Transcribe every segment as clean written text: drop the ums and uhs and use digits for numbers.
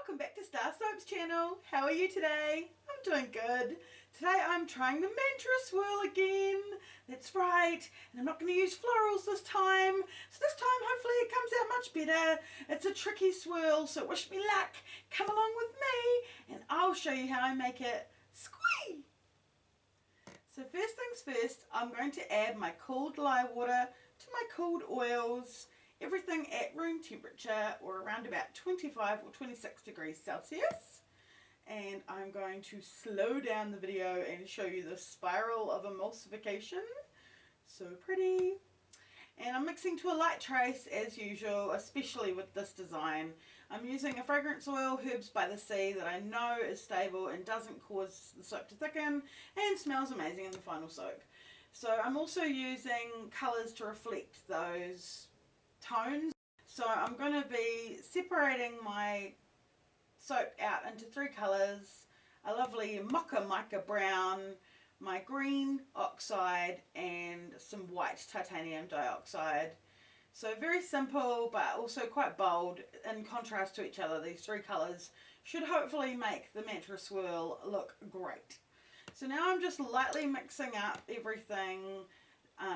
welcome back to StarrSoaps channel. How are you today? I'm doing good. Today I'm trying the mantra swirl again. That's right, and I'm not going to use florals this time. So this time hopefully it comes out much better. It's a tricky swirl, so wish me luck. Come along with me and I'll show you how I make it squee. So first things first, I'm going to add my cooled lye water to my cooled oils. Everything at room temperature or around about 25 or 26 degrees Celsius. And I'm going to slow down the video and show you the spiral of emulsification. So pretty. And I'm mixing to a light trace as usual, especially with this design. I'm using a fragrance oil, Herbs by the Sea, that I know is stable and doesn't cause the soap to thicken and smells amazing in the final soap. So I'm also using colours to reflect those tones. So I'm going to be separating my soap out into three colours: a lovely mocha mica brown, my green oxide, and some white titanium dioxide. So very simple but also quite bold in contrast to each other. These three colours should hopefully make the mantra swirl look great. So now I'm just lightly mixing up everything.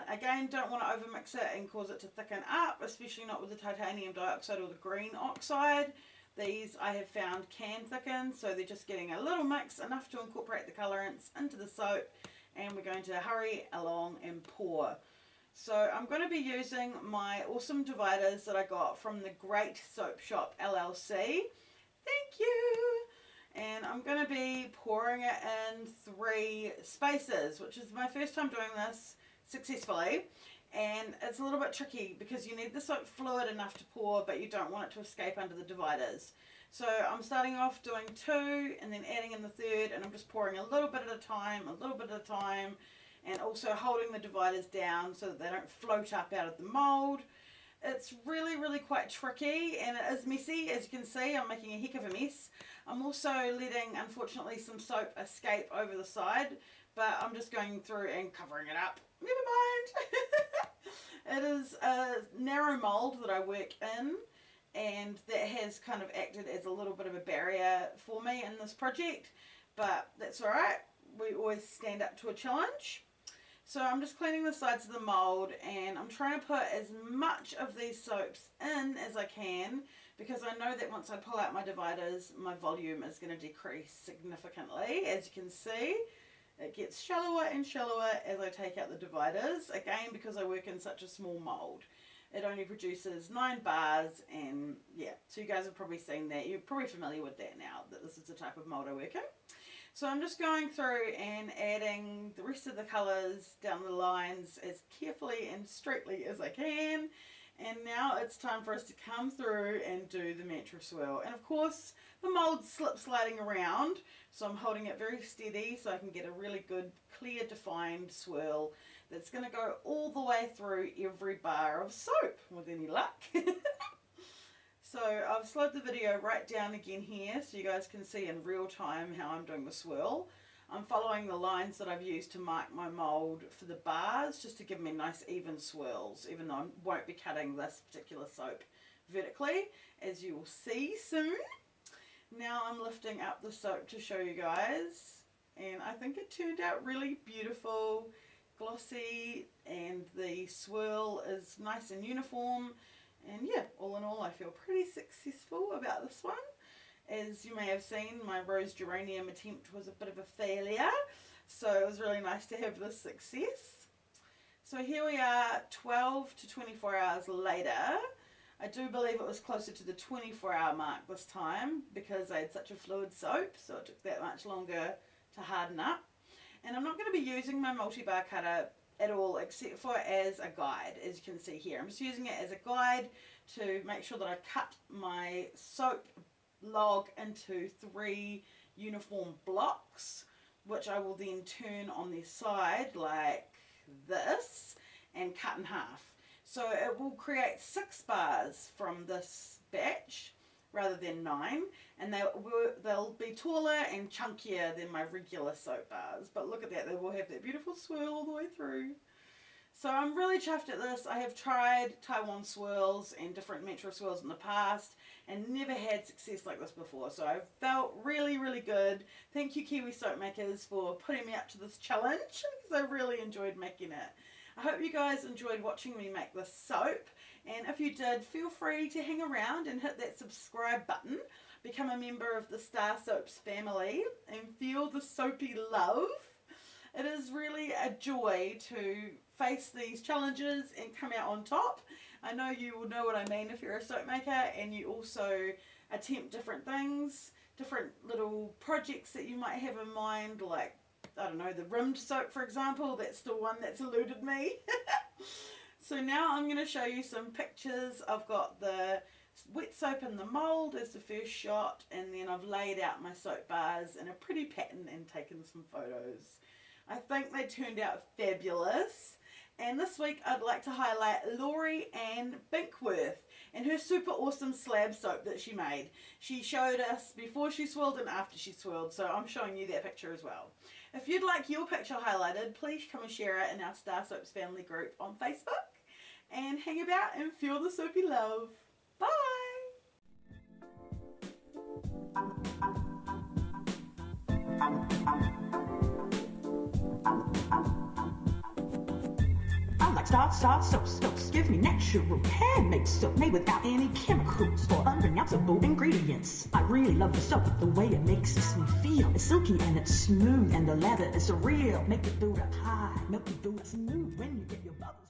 Again, don't want to overmix it and cause it to thicken up, especially not with the titanium dioxide or the green oxide. These I have found can thicken, so they're just getting a little mix, enough to incorporate the colorants into the soap, and we're going to hurry along and pour. So I'm going to be using my awesome dividers that I got from the Great Soap Shop LLC. Thank you! And I'm going to be pouring it in 3 spaces, which is my first time doing this successfully, and it's a little bit tricky because you need the soap fluid enough to pour, but you don't want it to escape under the dividers. So I'm starting off doing 2 and then adding in the 3rd, and I'm just pouring a little bit at a time, and also holding the dividers down so that they don't float up out of the mold. It's really quite tricky, and it is messy. As you can see, I'm making a heck of a mess. I'm also letting, unfortunately, some soap escape over the side, but I'm just going through and covering it up. Never mind. It is a narrow mold that I work in, and that has kind of acted as a little bit of a barrier for me in this project, but that's alright. We always stand up to a challenge. So I'm just cleaning the sides of the mold, and I'm trying to put as much of these soaps in as I can, because I know that once I pull out my dividers, my volume is going to decrease significantly. As you can see, it gets shallower and shallower as I take out the dividers, again because I work in such a small mold. It only produces 9 bars, and yeah, so you guys have probably seen that. You're probably familiar with that now, that this is the type of mold I work in. So I'm just going through and adding the rest of the colours down the lines as carefully and straightly as I can. And now it's time for us to come through and do the mantra swirl. And of course the mold slip sliding around, so I'm holding it very steady so I can get a really good clear defined swirl that's going to go all the way through every bar of soap with any luck. So I've slowed the video right down again here so you guys can see in real time how I'm doing the swirl. I'm following the lines that I've used to mark my mould for the bars, just to give me nice even swirls, even though I won't be cutting this particular soap vertically, as you will see soon. Now I'm lifting up the soap to show you guys, and I think it turned out really beautiful, glossy, and the swirl is nice and uniform. And yeah, all in all, I feel pretty successful about this one. As you may have seen, my rose geranium attempt was a bit of a failure, so it was really nice to have this success. So here we are 12 to 24 hours later. I do believe it was closer to the 24-hour mark this time because I had such a fluid soap, so it took that much longer to harden up. And I'm not going to be using my multi-bar cutter at all, except for as a guide. As you can see here, I'm just using it as a guide to make sure that I cut my soap log into 3 uniform blocks, which I will then turn on their side like this and cut in half. So it will create 6 bars from this batch rather than 9, and they'll be taller and chunkier than my regular soap bars. But look at that, they will have that beautiful swirl all the way through. So I'm really chuffed at this. I have tried Taiwan swirls and different metro swirls in the past and never had success like this before. So I felt really, really good. Thank you, Kiwi Soapmakers, for putting me up to this challenge because I really enjoyed making it. I hope you guys enjoyed watching me make this soap. And if you did, feel free to hang around and hit that subscribe button. Become a member of the StarrSoaps family and feel the soapy love. It is really a joy to face these challenges and come out on top. I know you will know what I mean if you're a soap maker and you also attempt different things, different little projects that you might have in mind, like, I don't know, the rimmed soap, for example. That's the one that's eluded me. So now I'm going to show you some pictures. I've got the wet soap in the mould as the first shot, and then I've laid out my soap bars in a pretty pattern and taken some photos. I think they turned out fabulous. And this week I'd like to highlight Laurie Ann Binkworth and her super awesome slab soap that she made. She showed us before she swirled and after she swirled, so I'm showing you that picture as well. If you'd like your picture highlighted, please come and share it in our StarrSoaps family group on Facebook. And hang about and feel the soapy love. Bye! StarrSoaps. Give me natural handmade soap made without any chemicals or unpronounceable ingredients. I really love the soap, the way it makes me feel. It's silky and it's smooth, and the lather is real. Make it do the pie, milky do it smooth when you get your bubble.